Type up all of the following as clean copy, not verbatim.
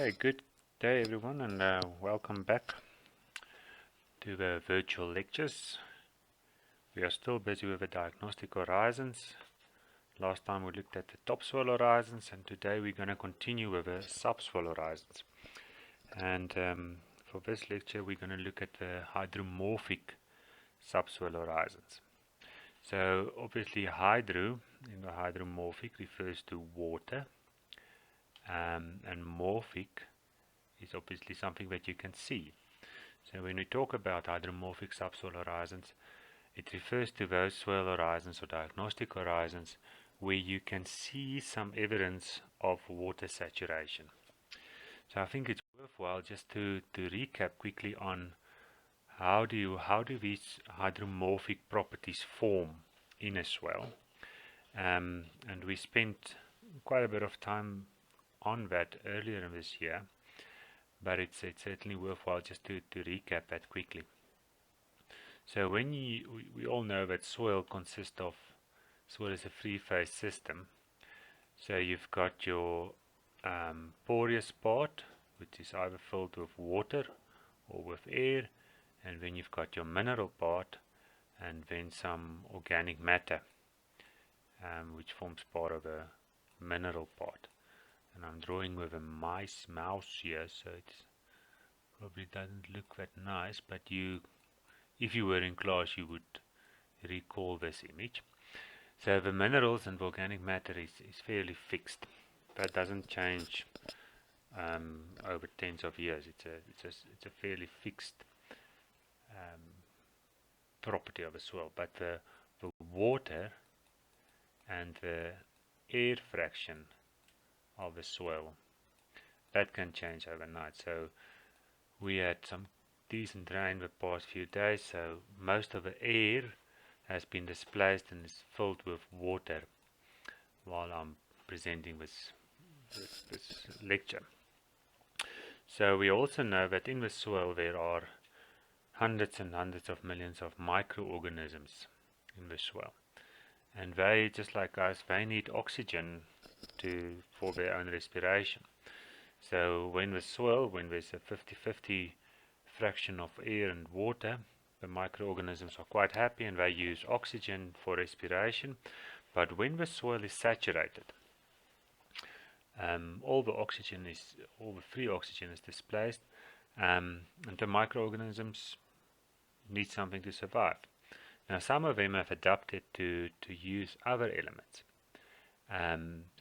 Okay, good day everyone, and welcome back to the virtual lectures. We are still busy with the diagnostic horizons. Last time we looked at the topsoil horizons, and today we're going to continue with the subsoil horizons. And for this lecture we're going to look at the hydromorphic subsoil horizons. So obviously hydro in the hydromorphic refers to water, and morphic is obviously something that you can see. So when we talk about hydromorphic subsoil horizons, it refers to those soil horizons or diagnostic horizons where you can see some evidence of water saturation. So I think it's worthwhile just to recap quickly on how do these hydromorphic properties form in a soil. And we spent quite a bit of time on that earlier in this year, but it's certainly worthwhile just to recap that quickly. So when we all know that soil is a three-phase system. So you've got your porous part, which is either filled with water or with air, and then you've got your mineral part, and then some organic matter, which forms part of the mineral part. And I'm drawing with a mouse here, so it probably doesn't look that nice, but if you were in class you would recall this image. So the minerals and organic matter is fairly fixed. That doesn't change over tens of years. It's a fairly fixed property of a soil. But the water and the air fraction of the soil, that can change overnight. So we had some decent rain the past few days, so most of the air has been displaced and is filled with water while I'm presenting this lecture. So we also know that in the soil there are hundreds and hundreds of millions of microorganisms in the soil, and they, just like us, they need oxygen for their own respiration. So when there's a 50-50 fraction of air and water, the microorganisms are quite happy and they use oxygen for respiration. But when the soil is saturated, all the free oxygen is displaced, and the microorganisms need something to survive. Now some of them have adapted to use other elements,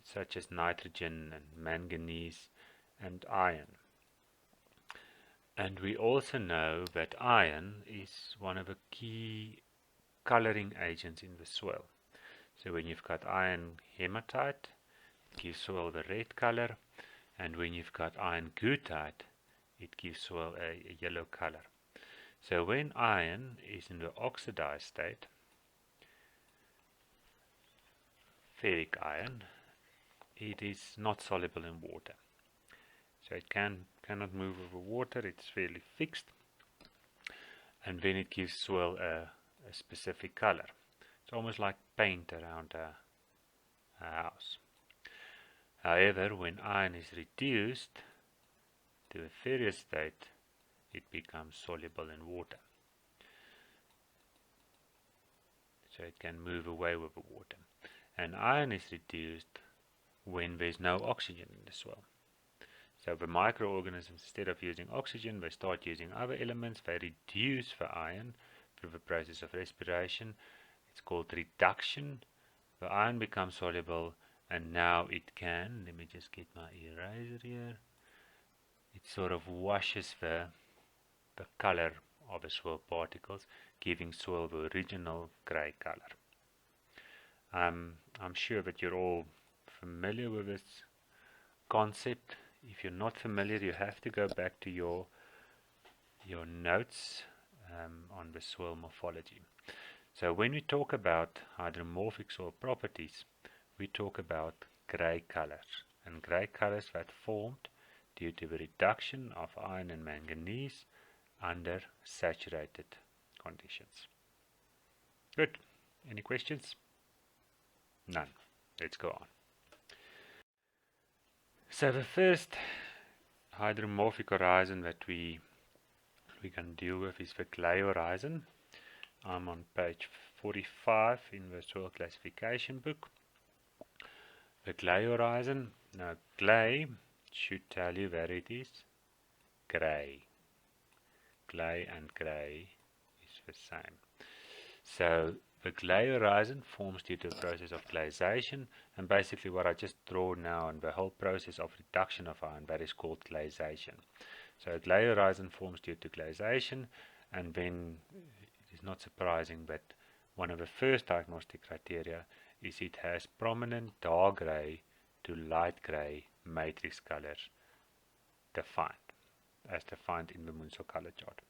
such as nitrogen and manganese and iron. And we also know that iron is one of the key coloring agents in the soil. So when you've got iron hematite, it gives soil the red color, and when you've got iron goethite, it gives soil a yellow color. So when iron is in the oxidized state, ferric iron, it is not soluble in water. So it cannot move over water, it's fairly fixed, and then it gives soil a specific color. It's almost like paint around a house. However, when iron is reduced to a ferrous state, it becomes soluble in water. So it can move away with the water. And iron is reduced when there's no oxygen in the soil. So the microorganisms, instead of using oxygen, they start using other elements. They reduce the iron through the process of respiration. It's called reduction. The iron becomes soluble, and now it can, let me just get my eraser here, it sort of washes the color of the soil particles, giving soil the original grey color. I'm sure that you're all familiar with this concept. If you're not familiar, you have to go back to your notes on the soil morphology. So when we talk about hydromorphic soil properties, we talk about grey colors, and grey colors that formed due to the reduction of iron and manganese under saturated conditions. Good. Any questions? None. Let's go on. So the first hydromorphic horizon that we're going to deal with is the clay horizon. I'm on page 45 in the soil classification book. The clay horizon. Now clay should tell you where it is. Grey. Clay and grey is the same. So the clay horizon forms due to the process of glaciation, and basically what I just draw now and the whole process of reduction of iron, that is called glaciation. So a clay horizon forms due to glaciation, and then it is not surprising that one of the first diagnostic criteria is it has prominent dark grey to light grey matrix colors as defined in the Munso color chart.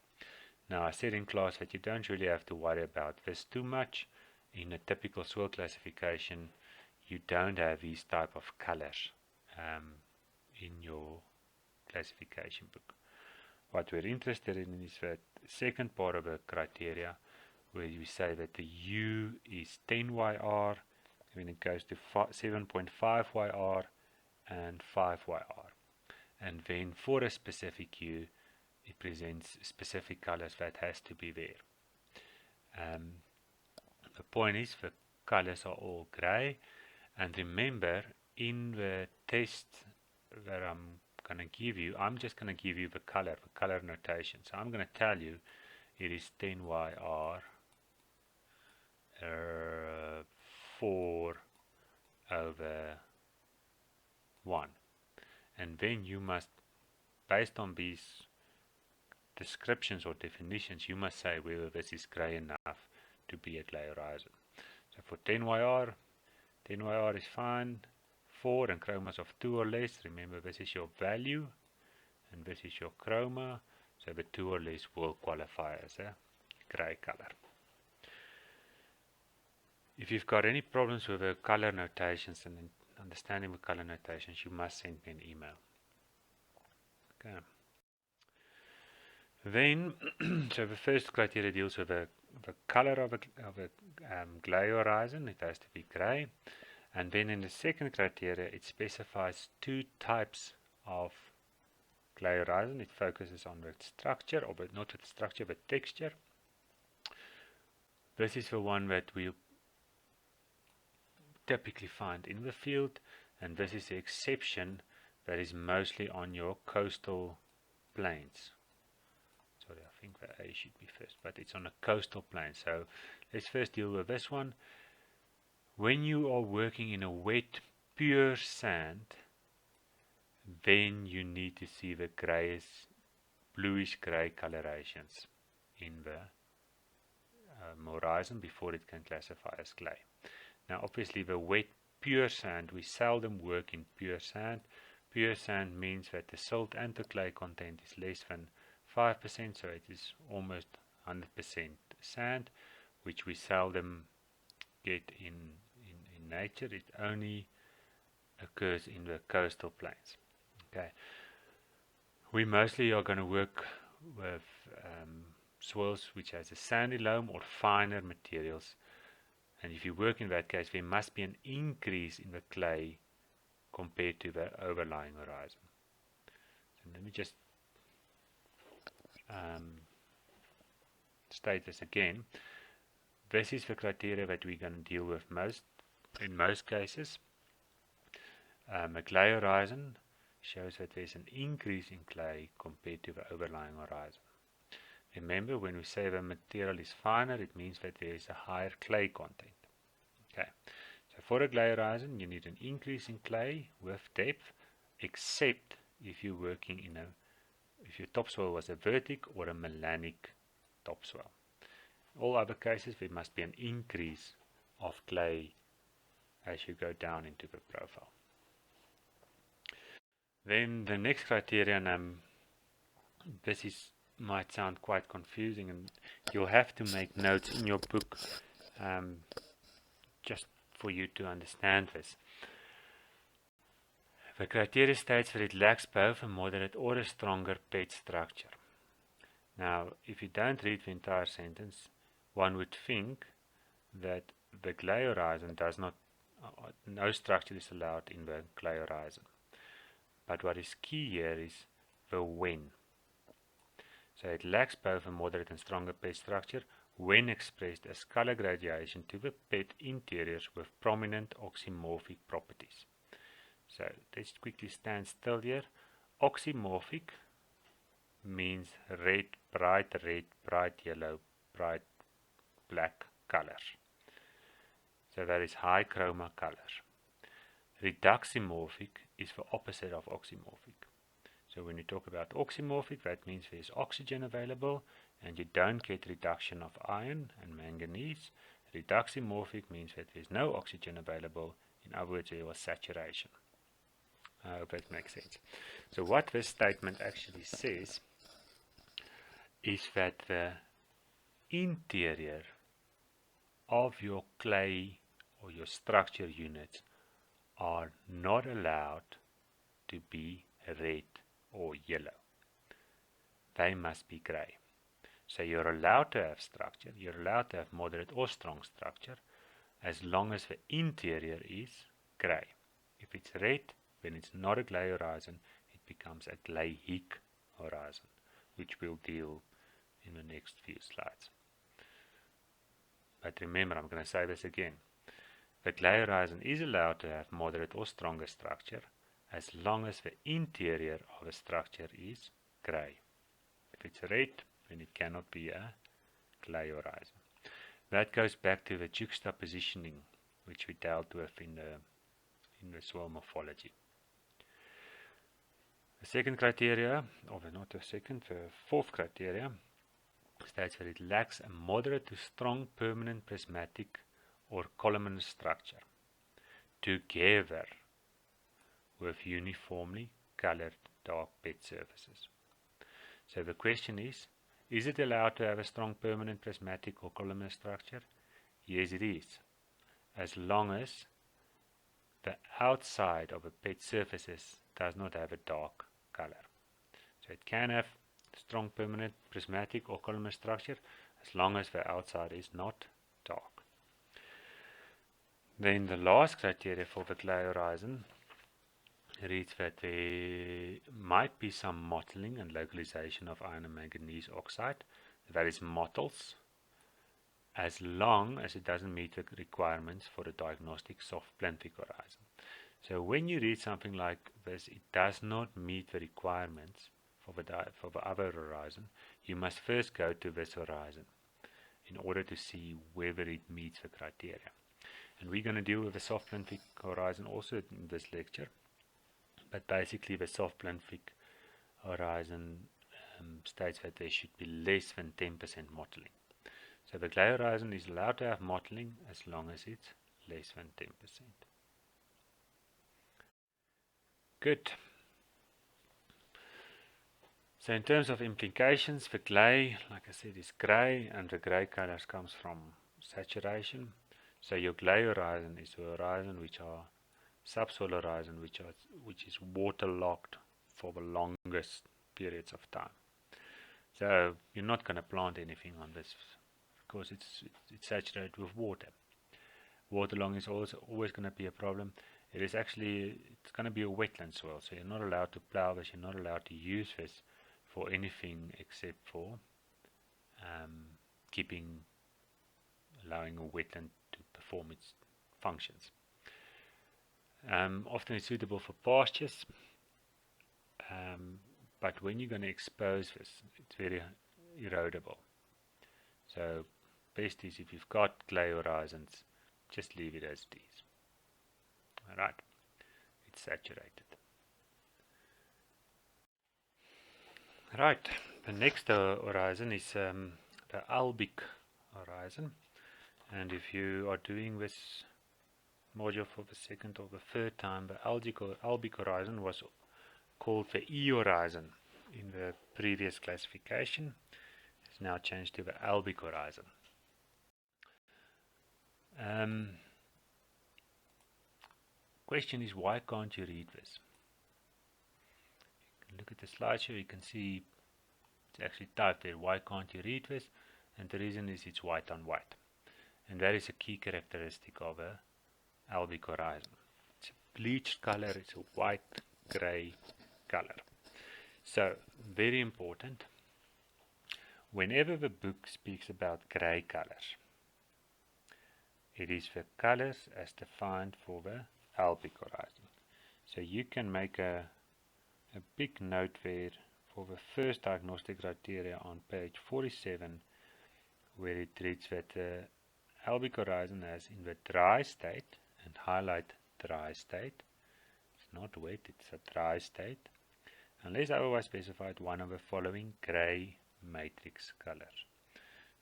Now I said in class that you don't really have to worry about this too much. In a typical soil classification you don't have these type of colors in your classification book. What we're interested in is the second part of the criteria, where you say that the U is 10 YR, when it goes to 7.5 YR and 5 YR. And then for a specific U, it presents specific colors that has to be there. The point is the colors are all grey, and remember in the test that I'm going to give you, I'm just going to give you the color notation. So I'm going to tell you it is 10 YR 4 over 1, and then you must, based on these descriptions or definitions, you must say whether this is grey enough to be a clay horizon. So for 10 YR is fine. 4 and chromas of 2 or less, remember this is your value and this is your chroma, so the 2 or less will qualify as a grey color. If you've got any problems with the color notations and understanding the color notations, you must send me an email. Okay. Then, so the first criteria deals with the color of a clay horizon. It has to be grey. And then in the second criteria, it specifies two types of clay horizon. It focuses on the structure, or not the structure, but texture. This is the one that we typically find in the field, and this is the exception that is mostly on your coastal plains. Sorry, I think the A should be first, but it's on a coastal plain. So let's first deal with this one. When you are working in a wet, pure sand, then you need to see the grayish, bluish grey colorations in the horizon before it can classify as clay. Now obviously the wet, pure sand, we seldom work in pure sand. Pure sand means that the silt and the clay content is less than 5%, so it is almost 100% sand, which we seldom get in nature. It only occurs in the coastal plains. Okay, we mostly are going to work with soils which has a sandy loam or finer materials, and if you work in that case, there must be an increase in the clay compared to the overlying horizon. So let me just state this again. This is the criteria that we're going to deal with in most cases. A clay horizon shows that there's an increase in clay compared to the overlying horizon. Remember, when we say the material is finer, it means that there is a higher clay content. Okay, so for a clay horizon, you need an increase in clay with depth, except if you're working if your topsoil was a vertic or a melanic topsoil. All other cases, there must be an increase of clay as you go down into the profile. Then the next criterion, this might sound quite confusing, and you'll have to make notes in your book just for you to understand this. The criteria states that it lacks both a moderate or a stronger bed structure. Now, if you don't read the entire sentence, one would think that the clay horizon does not, no structure is allowed in the clay horizon. But what is key here is the when. So it lacks both a moderate and stronger PET structure when expressed as color gradation to the PET interiors with prominent oxymorphic properties. So let's quickly stand still here. Oxymorphic means red, bright yellow, bright black colors. So that is high chroma color. Reduxymorphic is the opposite of oxymorphic. So when you talk about oxymorphic, that means there's oxygen available and you don't get reduction of iron and manganese. Reduxymorphic means that there's no oxygen available. In other words, there was saturation. I hope that makes sense. So what this statement actually says is that the interior of your clay or your structure units are not allowed to be red or yellow. They must be grey. So you're allowed to have structure, you're allowed to have moderate or strong structure, as long as the interior is grey. If it's red, then it's not a clay horizon, it becomes a clayhic horizon, which we'll deal in the next few slides. But remember, I'm going to say this again. The clay horizon is allowed to have moderate or stronger structure as long as the interior of a structure is grey. If it's red, then it cannot be a clay horizon. That goes back to the juxtapositioning, which we dealt with in the soil morphology. The second criteria, or not the second, the fourth criteria, states that it lacks a moderate to strong permanent prismatic or columnar structure, together with uniformly colored dark PET surfaces. So the question is it allowed to have a strong permanent prismatic or columnar structure? Yes, it is, as long as the outside of a PET surfaces does not have a dark color. So it can have strong permanent prismatic or columnar structure as long as the outside is not dark. Then the last criteria for the clay horizon reads that there might be some mottling and localization of iron and manganese oxide, that is mottles, as long as it doesn't meet the requirements for the diagnostic soft plinthic horizon. So when you read something like this, it does not meet the requirements for the other horizon, you must first go to this horizon in order to see whether it meets the criteria. And we're going to deal with the soft plinthic horizon also in this lecture. But basically the soft plinthic horizon states that there should be less than 10% mottling. So the clay horizon is allowed to have mottling as long as it's less than 10%. Good. So in terms of implications, the clay, like I said, is grey, and the grey colors comes from saturation. So your clay horizon is the horizon which are subsoil horizon, which is waterlogged for the longest periods of time. So you're not going to plant anything on this because it's saturated with water. Waterlogging is always going to be a problem. It's going to be a wetland soil, so you're not allowed to plow this, you're not allowed to use this for anything except for allowing a wetland to perform its functions. Often it's suitable for pastures, but when you're going to expose this, it's very erodable. So best is, if you've got clay horizons, just leave it as it is. Alright, it's saturated. Right, the next horizon is the albic horizon, and if you are doing this module for the second or the third time, the albic horizon was called the E horizon in the previous classification. It's now changed to the albic horizon. Question is, why can't you read this? You can look at the slideshow, you can see it's actually typed there, why can't you read this? And the reason is it's white on white. And that is a key characteristic of a albic horizon. It's a bleached color, it's a white grey color. So, very important, whenever the book speaks about grey colors, it is the colors as defined for the albic horizon. So you can make a big note there for the first diagnostic criteria on page 47, where it reads that the albic horizon has in the dry state, and highlight dry state, it's not wet, it's a dry state, unless otherwise specified, one of the following grey matrix colors.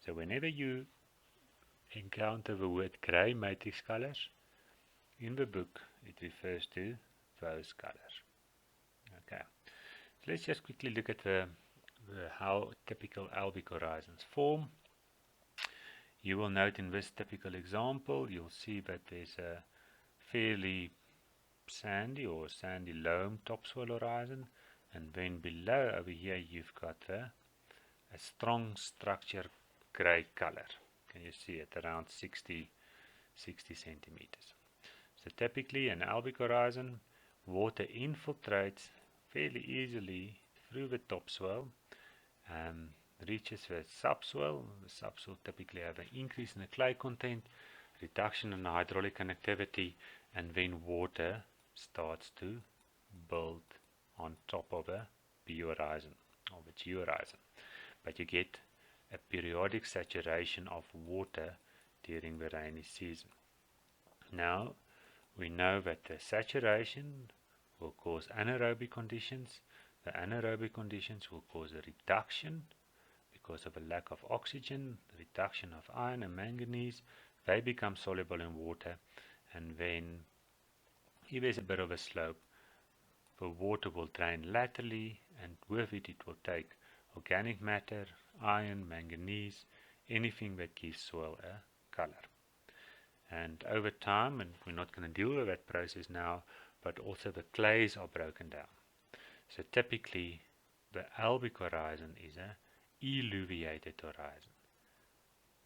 So whenever you encounter the word grey matrix colors in the book, it refers to those colors. Okay, so let's just quickly look at how typical albic horizons form. You will note in this typical example, you'll see that there's a fairly sandy or sandy loam topsoil horizon, and then below over here you've got a strong structure grey color. Can you see it? Around 60 centimeters. So typically in albic horizon, water infiltrates fairly easily through the topsoil, reaches the subsoil. The subsoil typically have an increase in the clay content, reduction in the hydraulic connectivity, and then water starts to build on top of a B horizon, or the G horizon. But you get a periodic saturation of water during the rainy season. Now, we know that the saturation will cause anaerobic conditions. The anaerobic conditions will cause a reduction because of a lack of oxygen, reduction of iron and manganese. They become soluble in water, and then if there's a bit of a slope, the water will drain laterally, and with it will take organic matter, iron, manganese, anything that gives soil a color. And over time, and we're not going to deal with that process now, but also the clays are broken down. So typically the albic horizon is a eluviated horizon.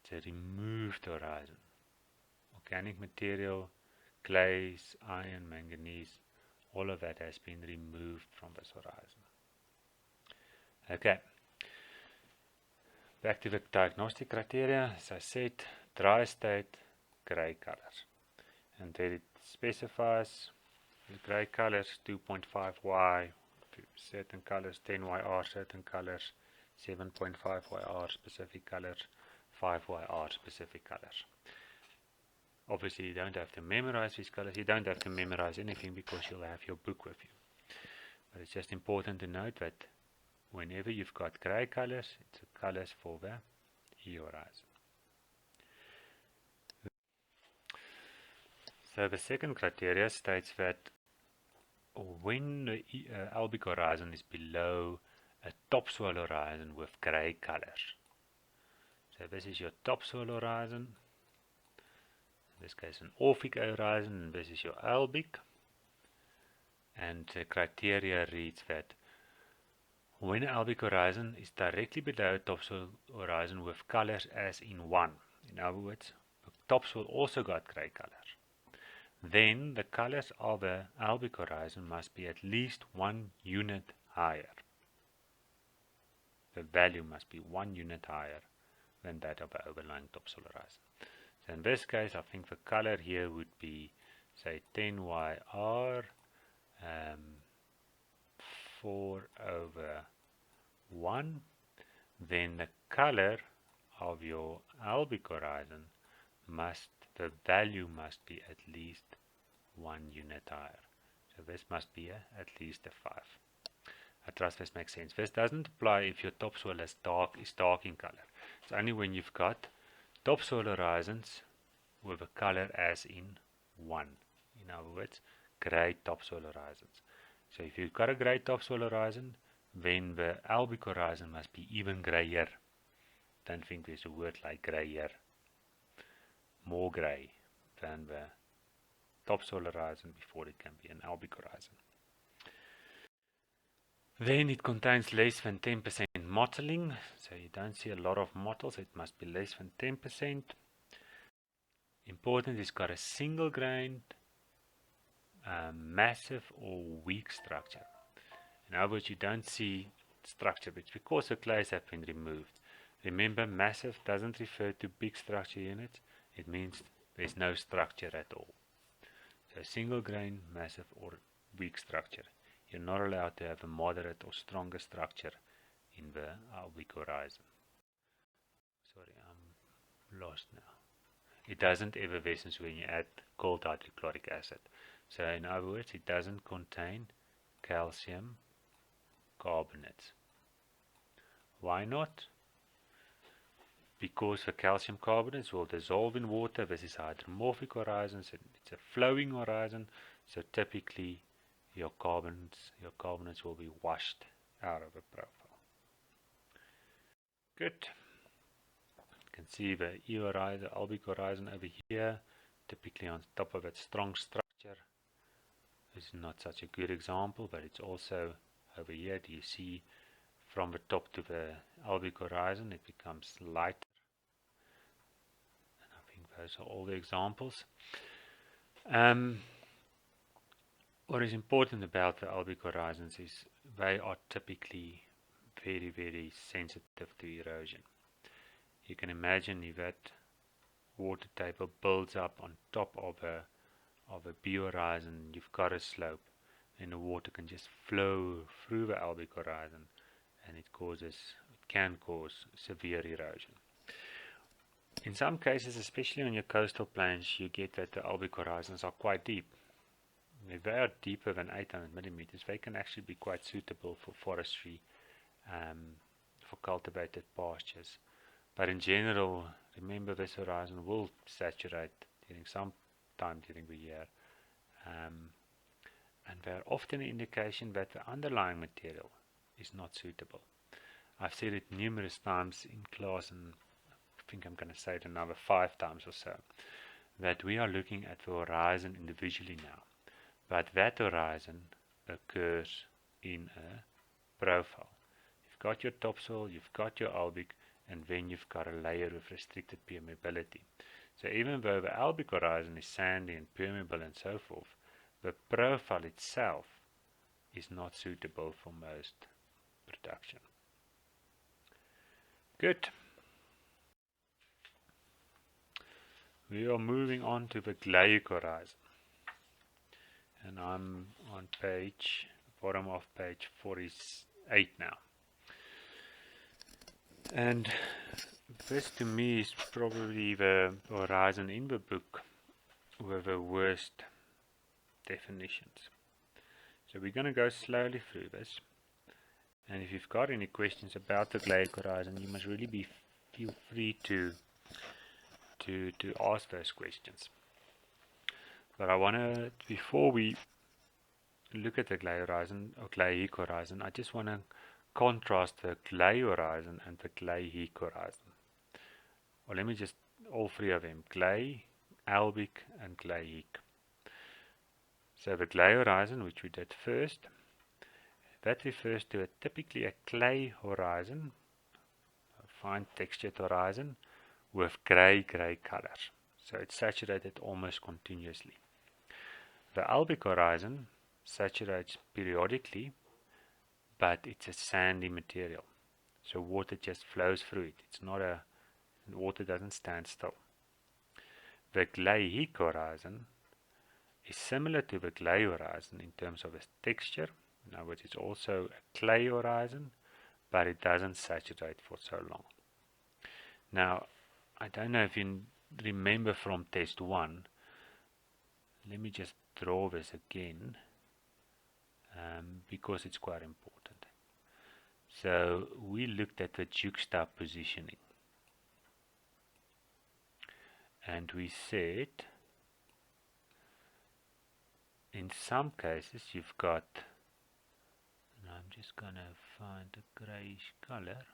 It's a removed horizon. Organic material, clays, iron, manganese, all of that has been removed from this horizon. Okay, back to the diagnostic criteria. As I said, dry state, grey colors, and there it specifies the grey colors 2.5Y, certain colors 10YR, certain colors 7.5YR, specific colors 5YR, specific colors. Obviously you don't have to memorize these colors, you don't have to memorize anything because you'll have your book with you. But it's just important to note that whenever you've got grey colors, it's the colors for the E horizon. So the second criteria states that when the albic horizon is below a topsoil horizon with grey colors. So this is your topsoil horizon, in this case an orphic horizon, and this is your albic. And the criteria reads that when an albic horizon is directly below a topsoil horizon with colors as in 1, in other words, the topsoil also got grey colors, then the colors of the albic horizon must be at least 1 unit higher. The value must be 1 unit higher than that of the overlying topsoil horizon. So in this case, I think the color here would be, say, 10YR 4/1. Then the color of your albic horizon the value must be at least 1 unit higher. So this must be at least a 5. I trust this makes sense. This doesn't apply if your topsoil is dark in color. It's only when you've got topsoil horizons with a color as in 1. In other words, grey topsoil horizons. So if you've got a grey topsoil horizon, then the albic horizon must be even greyer. Don't think there's a word like greyer. More grey than the topsoil horizon before it can be an albic horizon. Then it contains less than 10% mottling, so you don't see a lot of mottles, it must be less than 10%. Important, it's got a single grained, massive or weak structure. In other words, you don't see structure, but it's because the clays have been removed. Remember, massive doesn't refer to big structure units. It means there's no structure at all. So single grain, massive or weak structure. You're not allowed to have a moderate or stronger structure in the albic horizon. Sorry, I'm lost now. It doesn't effervescence when you add cold hydrochloric acid. So in other words, it doesn't contain calcium carbonates. Why not? Because the calcium carbonates will dissolve in water. This is a hydromorphic horizon, so it's a flowing horizon, so typically your carbonates will be washed out of the profile. Good. You can see the E horizon, albic horizon over here, typically on top of its strong structure. This is not such a good example, but it's also over here. Do you see from the top to the albic horizon, it becomes lighter. And I think those are all the examples. What is important about the albic horizons is they are typically very, very sensitive to erosion. You can imagine if that water table builds up on top of a B horizon, you've got a slope, and the water can just flow through the albic horizon, and it can cause severe erosion. In some cases, especially on your coastal plains, you get that the albic horizons are quite deep. If they are deeper than 800 millimeters, they can actually be quite suitable for forestry, for cultivated pastures. But in general, remember this horizon will saturate during some time during the year. And they're often an indication that the underlying material is not suitable. I've said it numerous times in class, and I think I'm going to say it another 5 times or so, that we are looking at the horizon individually now. But that horizon occurs in a profile. You've got your topsoil, you've got your albic, and then you've got a layer with restricted permeability. So even though the albic horizon is sandy and permeable and so forth, the profile itself is not suitable for most production. Good. We are moving on to the glaic horizon. And I'm on bottom of page 48 now. And this to me is probably the horizon in the book with the worst definitions. So we're going to go slowly through this. And if you've got any questions about the glaic horizon, you must really feel free to ask those questions. But I want to, before we look at the glaic horizon, I just want to contrast the gley horizon and the glaic horizon. Or let me just, all 3 of them, gley, albic and glaic. So the gley horizon, which we did first, that refers to typically a clay horizon, a fine textured horizon, with grey color. So it's saturated almost continuously. The albic horizon saturates periodically, but it's a sandy material. So water just flows through it. Water doesn't stand still. The glaic horizon is similar to the gley horizon in terms of its texture. In other words, it's also a clay horizon, but it doesn't saturate for so long. Now, I don't know if you remember from test 1. Let me just draw this again, because it's quite important. So we looked at the juxtapositioning, and we said in some cases you've got, and I'm just going to find a grayish color.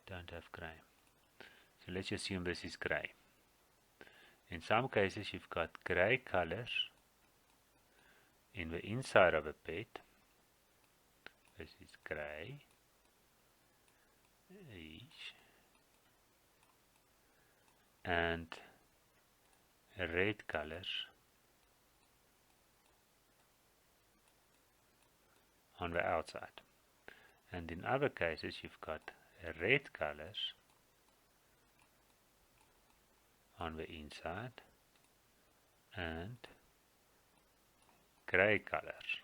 Don't have gray. So let's assume this is gray. In some cases you've got gray colors in the inside of a bed. This is gray, and red colors on the outside. And in other cases, you've got red colors on the inside and grey colors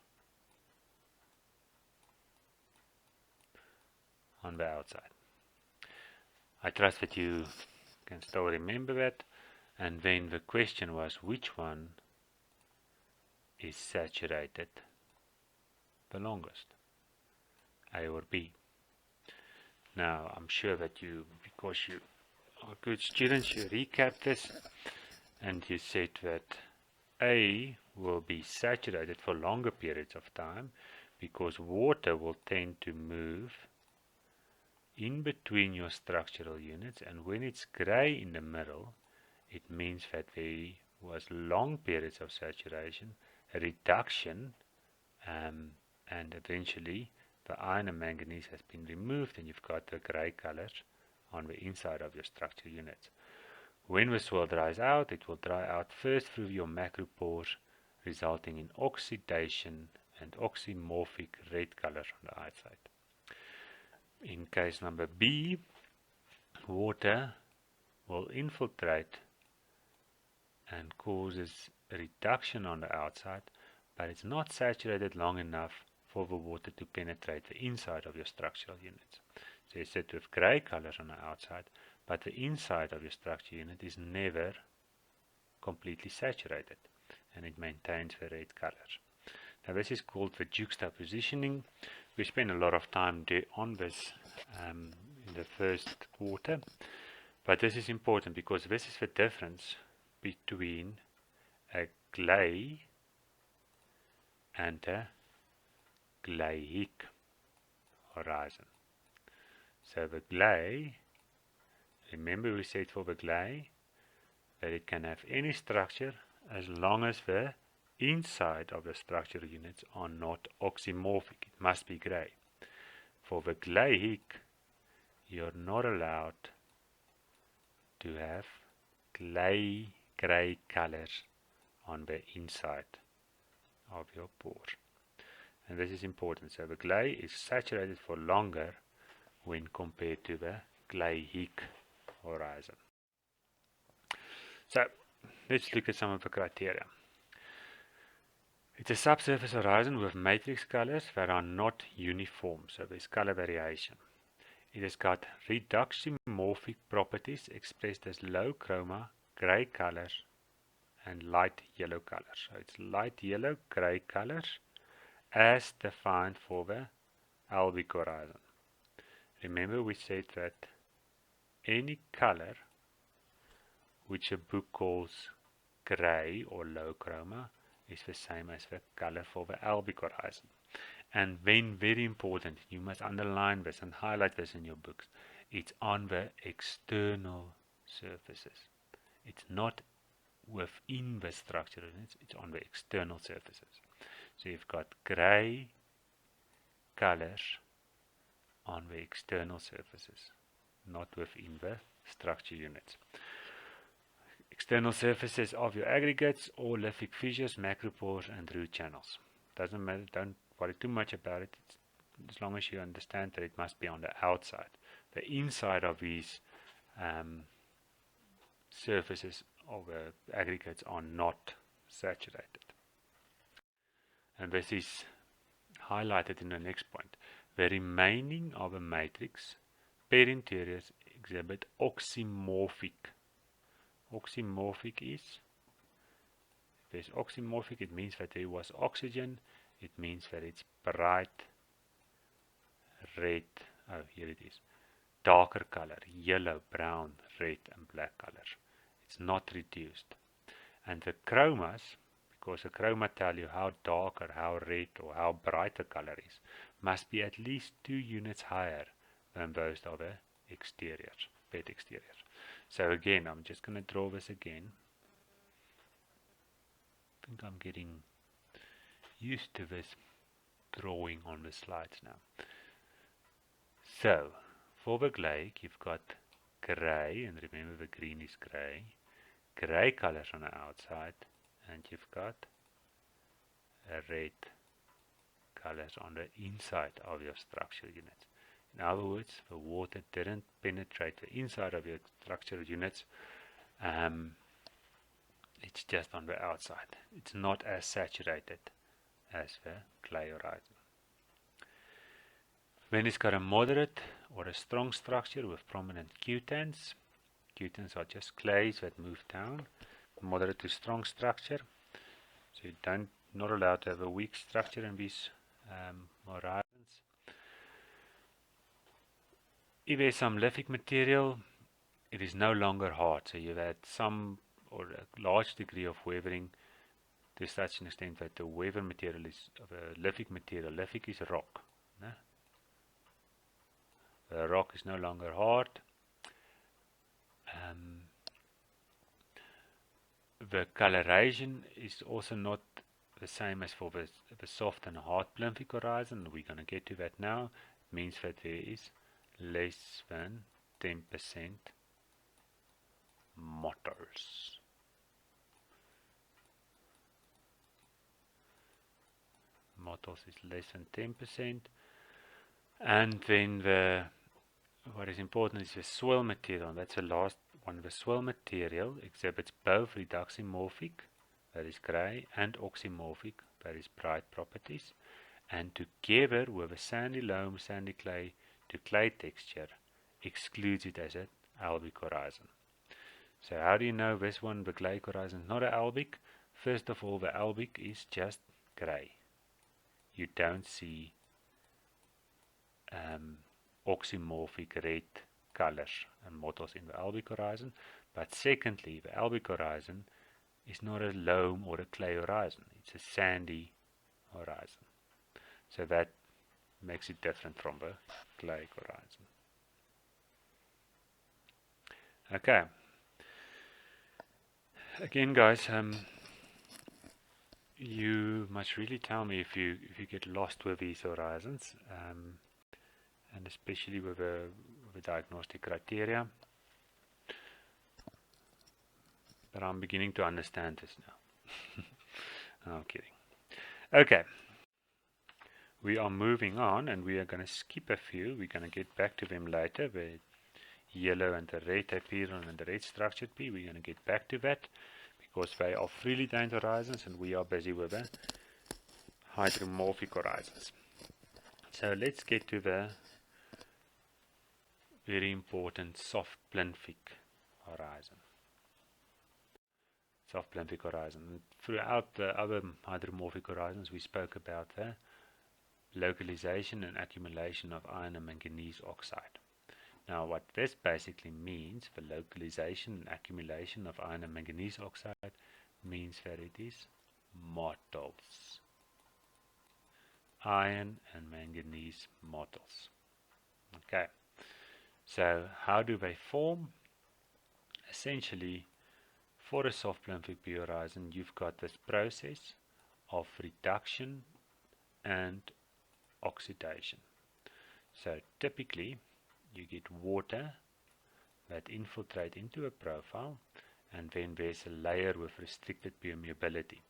on the outside. I trust that you can still remember that. And then the question was, which one is saturated the longest, A or B? Now, I'm sure that you, because you are good students, you recap this and you said that A will be saturated for longer periods of time because water will tend to move in between your structural units, and when it's grey in the middle, it means that there was long periods of saturation, a reduction, and eventually the iron and manganese has been removed and you've got the grey colors on the inside of your structural units. When the soil dries out, it will dry out first through your macropores, resulting in oxidation and oxymorphic red colors on the outside. In case number B, water will infiltrate and causes a reduction on the outside, but it's not saturated long enough for the water to penetrate the inside of your structural units. So you sit with grey colors on the outside, but the inside of your structural unit is never completely saturated, and it maintains the red colors. Now this is called the juxtapositioning. We spent a lot of time on this in the first quarter, but this is important because this is the difference between a clay and a clayhic horizon. So the clay, remember we said for the clay that it can have any structure as long as the inside of the structural units are not oxymorphic. It must be grey. For the clayhic, you're not allowed to have grey colors on the inside of your pore. And this is important. So the clay is saturated for longer when compared to the clayhic horizon. So let's look at some of the criteria. It's a subsurface horizon with matrix colors that are not uniform, so there's color variation. It has got reductimorphic properties expressed as low chroma, grey colors, and light yellow colors. So it's light yellow, grey colors as defined for the albic horizon. Remember we said that any color which a book calls grey or low chroma is the same as the color for the albic horizon. And then, very important, you must underline this and highlight this in your books. It's on the external surfaces. It's not within the structural units, it's on the external surfaces. So you've got grey colors on the external surfaces, not within the structure units. External surfaces of your aggregates or lithic fissures, macropores, and root channels. Doesn't matter, don't worry too much about it, as long as you understand that it must be on the outside. The inside of these surfaces of the aggregates are not saturated. And this is highlighted in the next point. The remaining of a matrix, perinteriors, exhibit oxymorphic. Oxymorphic is, if there's oxymorphic, it means that there was oxygen. It means that it's bright red, here it is, darker color, yellow, brown, red and black colors. It's not reduced. And the chromas, because the chroma tell you how dark or how red or how bright the color is, must be at least 2 units higher than those of the exteriors, bed exteriors. So again, I'm just going to draw this again. I think I'm getting used to this drawing on the slides now. So, for the glade, you've got grey, and remember the green is grey colors on the outside, and you've got a red colors on the inside of your structure units. In other words, the water didn't penetrate the inside of your structure units. It's just on the outside. It's not as saturated as the clay horizon. When it's got a moderate or a strong structure with prominent cutans, cutans are just clays that move down, moderate to strong structure. So you not allowed to have a weak structure in these horizons. If there's some lithic material, it is no longer hard. So you've had some or a large degree of weathering to such an extent that the weather material is of a lithic material. Lithic is rock. No? The rock is no longer hard. The coloration is also not the same as for the soft and hard Plymphik horizon. We're going to get to that now. It means that there is less than 10% mottles. Mottles is less than 10%. And then what is important is the soil material. That's the last one. The soil material exhibits both reduximorphic, that is grey, and oxymorphic, that is bright properties, and together with a sandy loam, sandy clay to clay texture, excludes it as an albic horizon. So how do you know this one, the clay horizon, is not an albic? First of all, the albic is just grey. You don't see oxymorphic red colors and mottles in the albic horizon. But secondly, the albic horizon is not a loam or a clay horizon. It's a sandy horizon. So that makes it different from the clay horizon. Okay. Again, guys, you must really tell me if you get lost with these horizons, and especially with the diagnostic criteria. But I'm beginning to understand this now. I'm kidding. Okay. We are moving on, and we are going to skip a few. We're going to get back to them later. The yellow and the red apeiron and the red structured P. We're going to get back to that because they are freely drained horizons, and we are busy with the hydromorphic horizons. So let's get to the very important soft Plymphik horizon. Soft Plymphik horizon. Throughout the other hydromorphic horizons, we spoke about the localization and accumulation of iron and manganese oxide. Now, what this basically means, the localization and accumulation of iron and manganese oxide, means that it is mottles. Iron and manganese mottles. Okay. So how do they form? Essentially, for a soft Plymphik B horizon, you've got this process of reduction and oxidation. So typically, you get water that infiltrate into a profile, and then there's a layer with restricted permeability.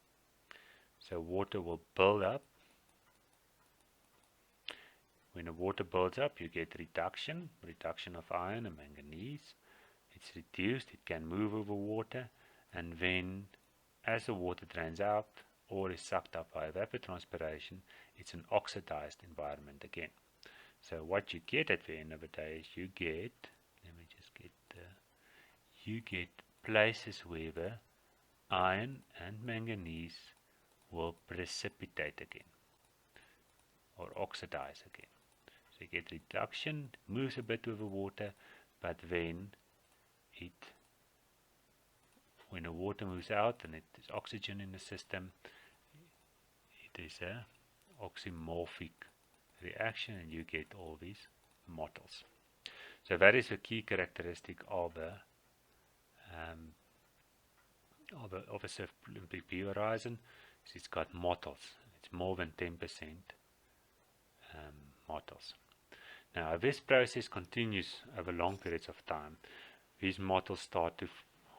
So water will build up. When the water builds up, you get reduction of iron and manganese. It's reduced, it can move over water, and then as the water drains out or is sucked up by evapotranspiration, it's an oxidized environment again. So what you get at the end of the day is you get places where the iron and manganese will precipitate again or oxidize again. So you get reduction, it moves a bit with the water, but then when the water moves out and it is oxygen in the system, it is a oxymorphic reaction, and you get all these mottles. So that is a key characteristic of a soft Plymphik B horizon. It's got mottles. It's more than 10% mottles. Now, this process continues over long periods of time. These mottles start to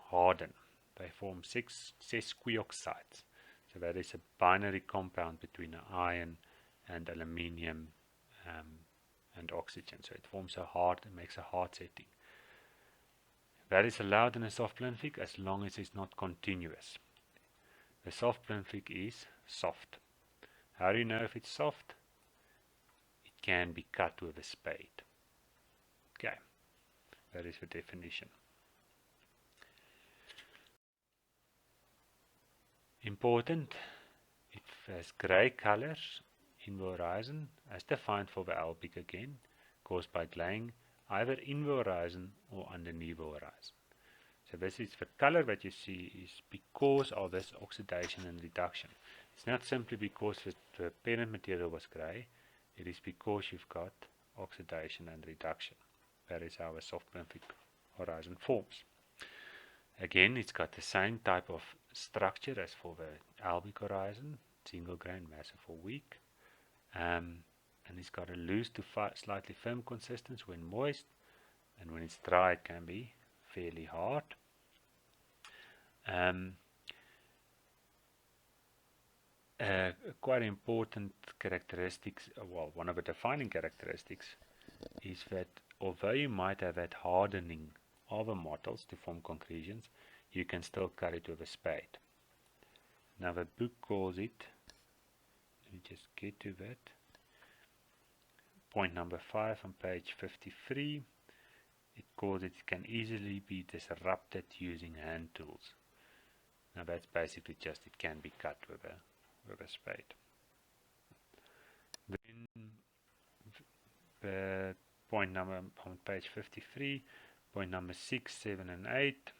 harden. They form sesquioxides. So that is a binary compound between an iron and aluminium and oxygen. So it forms a hard, it makes a hard setting. That is allowed in a soft plinfic as long as it's not continuous. The soft plinfic is soft. How do you know if it's soft? It can be cut with a spade. Okay, that is the definition. Important, it has grey colors in the horizon as defined for the albic again, caused by glowing either in the horizon or underneath the horizon. So this is the color that you see is because of this oxidation and reduction. It's not simply because the parent material was grey, it is because you've got oxidation and reduction. That is how a soft plinfic horizon forms. Again, it's got the same type of structure as for the albic horizon, single grain, massive or weak. And it's got a loose to slightly firm consistency when moist, and when it's dry it can be fairly hard. Quite important characteristics, well, one of the defining characteristics is that although you might have had hardening of the mottles to form concretions, you can still cut it with a spade. Now the book calls it, let me just get to that, point number 5 on page 53, it calls it can easily be disrupted using hand tools. Now that's basically just it can be cut with a spade. Then the point number on page 53, point number 6, 7 and 8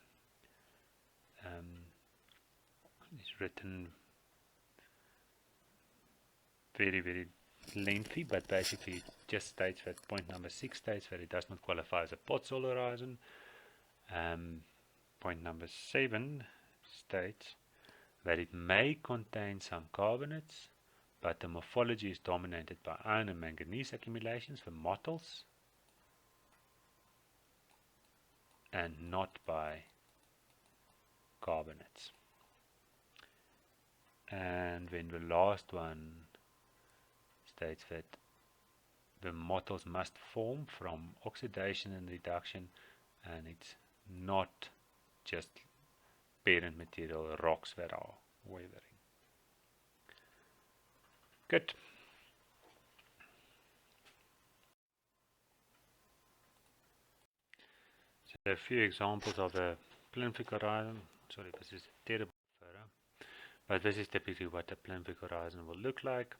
is written very lengthy, but basically it just states that point number 6 states that it does not qualify as a pot soil horizon. Point number 7 states that it may contain some carbonates, but the morphology is dominated by iron and manganese accumulations for mottles and not by carbonates. And then the last one states that the mottles must form from oxidation and reduction, and it's not just parent material rocks that are weathering. Good. So a few examples of a plinfic horizon. Sorry, this is a terrible photo, but this is typically what a plinfic horizon will look like.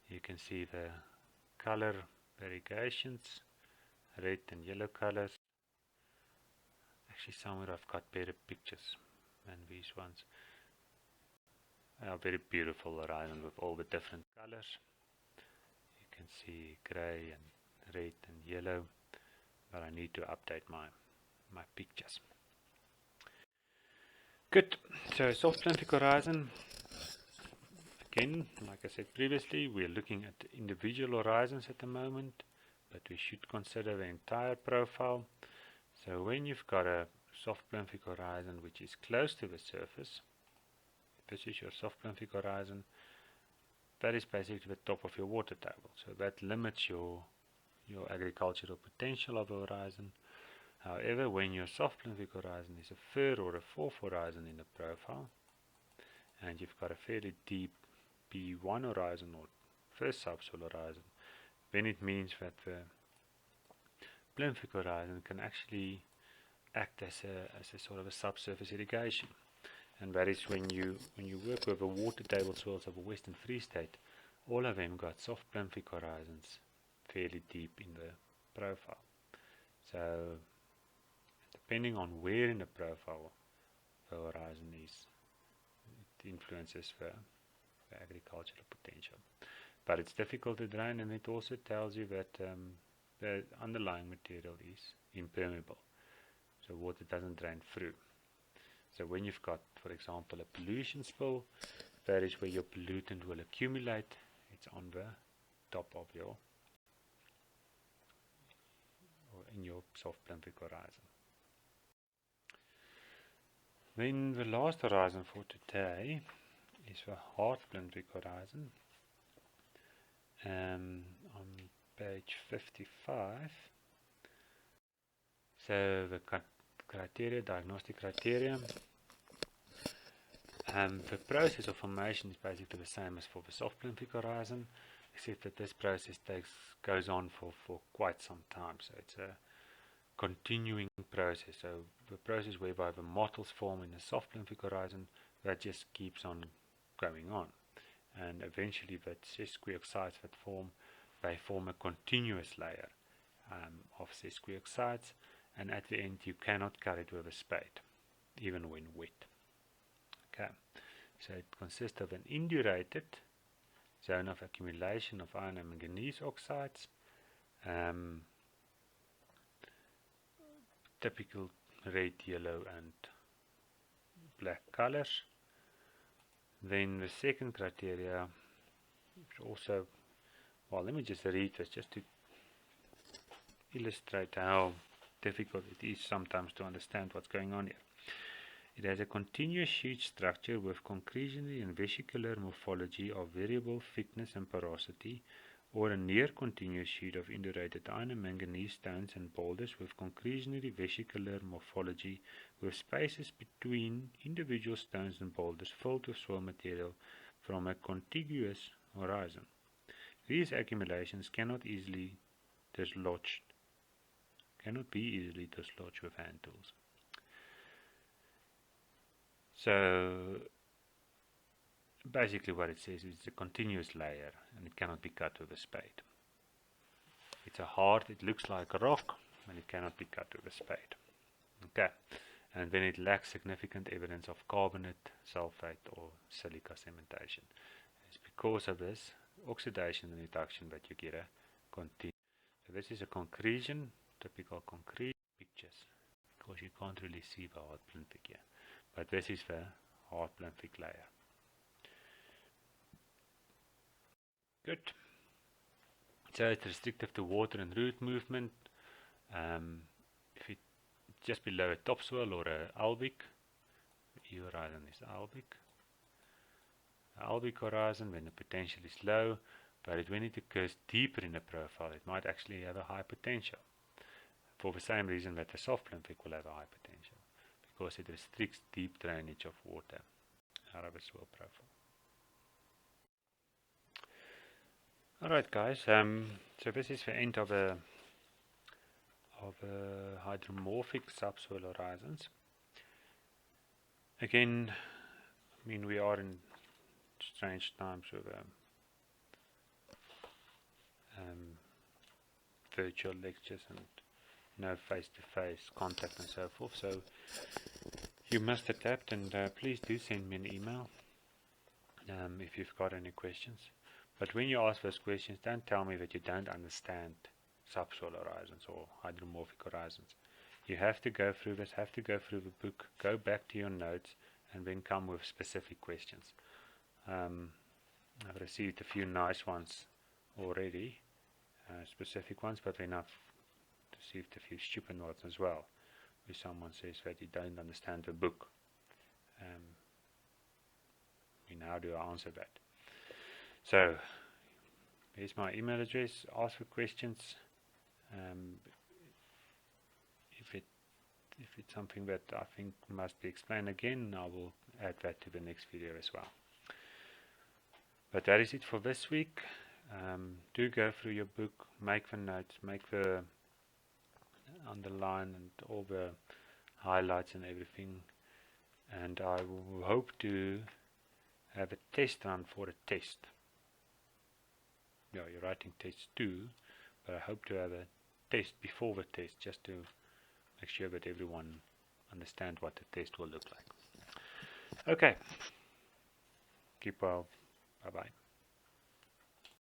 You can see the color variegations, red and yellow colors. Actually, somewhere I've got better pictures than these ones. A very beautiful horizon with all the different colors. You can see grey and red and yellow, but I need to update my pictures. Good. So soft plinfic horizon. Again, like I said previously, we're looking at individual horizons at the moment, but we should consider the entire profile. So when you've got a soft plinfic horizon which is close to the surface, this is your soft plinfic horizon, that is basically the top of your water table. So that limits your agricultural potential of the horizon. However, when your soft plinfic horizon is a third or a fourth horizon in the profile, and you've got a fairly deep B1 horizon or first subsoil horizon, then it means that the plinfic horizon can actually act as a sort of a subsurface irrigation. And that is when you work with the water table soils of a Western Free State, all of them got soft plinfic horizons fairly deep in the profile. So depending on where in the profile the horizon is, it influences the agricultural potential. But it's difficult to drain, and it also tells you that the underlying material is impermeable, so water doesn't drain through. So when you've got, for example, a pollution spill, that is where your pollutant will accumulate. It's on the top of your, or in your soft plinfic horizon. Then the last horizon for today is the hard plinfic horizon, on page 55. So the criteria, diagnostic criteria. The process of formation is basically the same as for the soft lymphic horizon, except that this process goes on for quite some time. So it's a continuing process. So the process whereby the mottles form in the soft lymphic horizon, that just keeps on going on. And eventually the sesquioxytes that form, they form a continuous layer of sesquioxytes, and at the end you cannot cut it with a spade, even when wet. Okay, so it consists of an indurated zone of accumulation of iron and manganese oxides, typical red, yellow and black colors. Then the second criteria is also, well, let me just read this just to illustrate how difficult it is sometimes to understand what's going on here. It has a continuous sheet structure with concretionary and vesicular morphology of variable thickness and porosity, or a near continuous sheet of indurated iron and manganese stones and boulders with concretionary vesicular morphology, with spaces between individual stones and boulders filled with soil material from a contiguous horizon. These accumulations cannot be easily dislodged with hand tools. So basically what it says is it's a continuous layer and it cannot be cut with a spade. It looks like a rock and it cannot be cut with a spade. Okay, and then it lacks significant evidence of carbonate, sulfate or silica cementation. It's because of this oxidation and reduction that you get a continuous. So this is a concretion, typical concrete pictures, because you can't really see the hard lymphic here. But this is the hard lymphic layer. Good. So it's restrictive to water and root movement. If it's just below a topsoil or a albic, the horizon is albic. Albic horizon, when the potential is low, but when it occurs deeper in the profile, it might actually have a high potential. For the same reason that the soft lymphic will have a high potential, because it restricts deep drainage of water out of a soil profile. Alright guys, so this is the end of the hydromorphic subsoil horizons. Again, I mean, we are in strange times with virtual lectures and no face-to-face contact and so forth, so you must adapt, and please do send me an email if you've got any questions. But when you ask those questions, don't tell me that you don't understand subsoil horizons or hydromorphic horizons. You have to go through this, have to go through the book, go back to your notes, and then come with specific questions. I've received a few nice ones already, specific ones, but then I've received a few stupid ones as well, where someone says that you don't understand the book. How do I answer that? So, here's my email address. Ask for questions. If it's something that I think must be explained again, I will add that to the next video as well. But that is it for this week. Do go through your book, make the notes, make the underline and all the highlights and everything. And I will hope to have a test run for a test. Yeah, you're writing test 2, but I hope to have a test before the test, just to make sure that everyone understands what the test will look like. Okay. Keep well. Bye-bye.